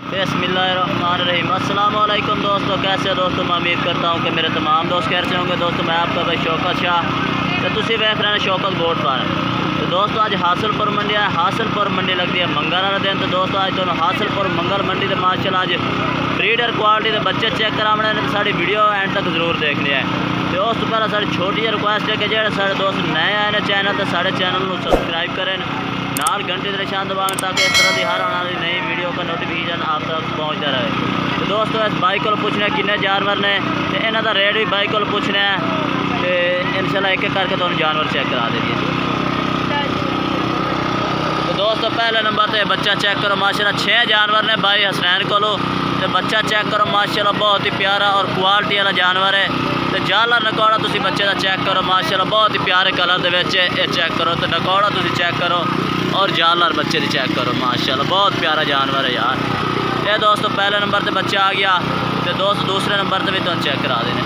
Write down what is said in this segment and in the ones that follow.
बिस्मिल्लाहिर्रहमानिर्रहीम। अस्सलाम वालेकुम दोस्तों, कैसे हो दोस्तों? मैं उम्मीद करता हूँ कि मेरे तमाम दोस्त कैसे होंगे। दोस्तों मैं आपका भाई शौकत शाह, तो तुसी वेख रहे हैं शौकत गोट फार्म। तो दोस्तों आज हासिलपुर मंडी है, हासिलपुर मंडी लगती है मंगल वाला दिन। तो दोस्तों आज दोनों हासिलपुर मंगल मंडी के माशाल्लाह आज ब्रीडर क्वालिटी के बच्चे चेक कराने ने, तो साड़ी वीडियो एंड तक जरूर देखनी है। तो उस तो पहले साड़ी छोटी जी रिक्वेस्ट है कि जो सारे दोस्त नए आए हैं चैनल, तो साढ़े चैनल को सबसक्राइब करें, नाल घंटे के निशान दबाएं, ताकि इस तरह की हर आने वाली नई वीडियो का नोटिफिकेशन आप तक पहुँचता रहे। तो दोस्तों इस बाइक को पूछने किन्ने जानवर ने, तो इन्हों का रेट भी बाइक को पूछने है, तो इंशाल्लाह एक एक करके तुहानू जानवर चेक करा देंगे। तो दोस्तों पहले नंबर पर बच्चा चेक करो माशाल्लाह 6 जानवर ने भाई हसनैन को। तो बच्चा चेक करो माशाल्लाह बहुत ही प्यारा और क्वालिटी वाला जानवर है। तो जाला नकौड़ा तुसी बच्चे का चेक करो माशाल्लाह बहुत ही प्यारे कलर के ये चेक करो। तो नकौड़ा तुसी चेक करो और जालर बच्चे की चेक करो माशाल्लाह बहुत प्यारा जानवर है यार। ये दोस्तों पहले नंबर पर बच्चा आ गया। तो दोस्त दूसरे नंबर पर भी तुम चेक करा देने।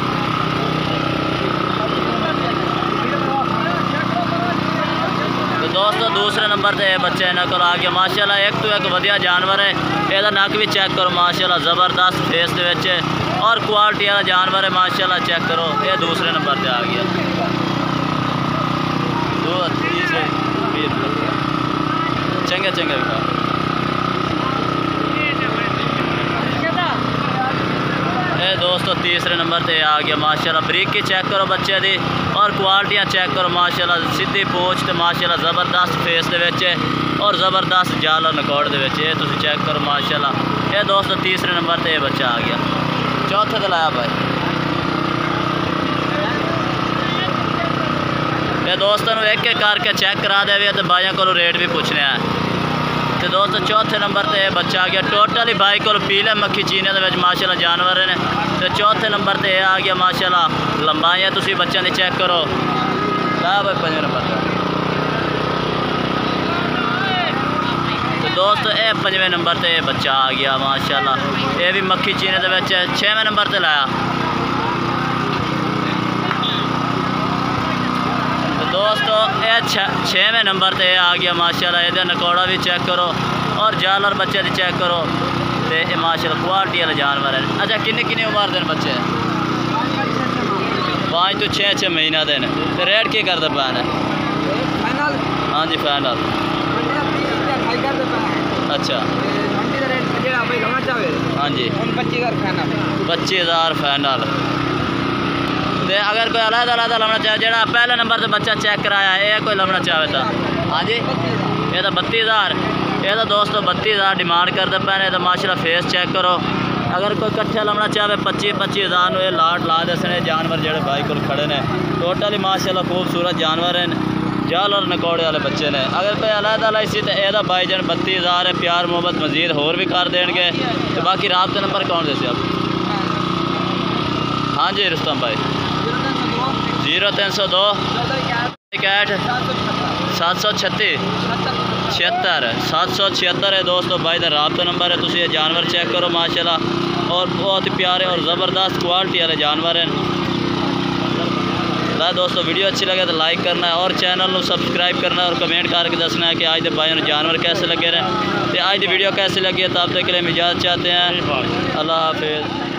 तो दोस्तों दूसरे नंबर पर बच्चा इन्हों को आ गया माशाल्लाह, एक तो एक वधिया जानवर है। यदा नक भी चेक करो माशाल्लाह ज़बरदस्त फेस के और क्वालिटी वाला जानवर है माशाल्लाह चेक करो। ये दूसरे नंबर पर आ गया। चंगे चंगे ये दोस्तों तीसरे नंबर पे आ गया माशाल्लाह। बरीकी चेक करो बच्चे दी और क्वालिटियाँ चेक करो माशाल्लाह, सीधी पूछ तो माशाल्लाह ज़बरदस्त फेस के और ज़बरदस्त जाल नकौड़ के तुम चेक करो माशाल्लाह। ये दोस्तों तीसरे नंबर पे बच्चा आ गया। चौथे तो लाया भाई ये दोस्तों एक एक करके चेक करा दे, तो भाइयों को रेट भी पूछने हैं। तो दोस्तों चौथे नंबर पे बच्चा आ गया। टोटल ही भाई को पीले मक्खी चीने के माशाल्लाह जानवर ने। तो चौथे नंबर पे आ गया माशाल्लाह। लंबाइयाँ तुसी बच्चों की चेक करो। ला भाई पंजे नंबर पर। तो दोस्तों ये पंजवें नंबर पे बच्चा आ गया माशाल्लाह। ये भी मक्खी चीने के 6वें नंबर पर लाया। दोस्तों ये 6वें नंबर पे आ गया माशाल्लाह। ये नकौड़ा भी चेक करो और जालर बच्चे भी चेक करो। तो ये माशाल्लाह क्वालिटी वाले जानवर है। अच्छा किन्नी किन्नी उम्र देन बच्चे? 5 तो 6 महीना देन। तो रेट की करते पैन है? हाँ जी फाइनल। अच्छा हाँ जी 25,000 फाइनल। अगर कोई अलग अलग लमना चाहे, जो पहले नंबर से बच्चा चेक कराया ये कोई लमना चाहे तो हाँ जी ये तो 32,000। ये तो दोस्तों 32,000 डिमांड करते पैने। तो माशाल्लाह फेस चेक करो। अगर कोई कट्ठे लमना चाहे 25,000 ये लाट ला दसने जानवर जोड़े भाई को खड़े ने। टोटल ही माशाल्लाह खूबसूरत जानवर हैं, जाल और नकौड़े वाले बच्चे ने। अगर कोई अलग अलग इसी तो यह भाई जन 32,000 है। प्यार मोहब्बत मजीद होर भी कर देंगे। तो बाकी राब्ता नंबर कौन दे आप? हाँ जी रुस्तम भाई 0302 61 736 76 776 है दोस्तों भाई का राब्ता नंबर है। तुम ये जानवर चेक करो माशाल्लाह और बहुत ही प्यारे और ज़बरदस्त क्वालिटी वाले जानवर हैं। दोस्तों वीडियो अच्छी लगे तो लाइक करना है और चैनल को सब्सक्राइब करना है और कमेंट करके दसना है कि आज के भाई जानवर कैसे लगे रहे। तो आज की वीडियो कैसे लगी है, तब तक के लिए हम इजाज़त चाहते हैं। अल्लाह हाफिज़।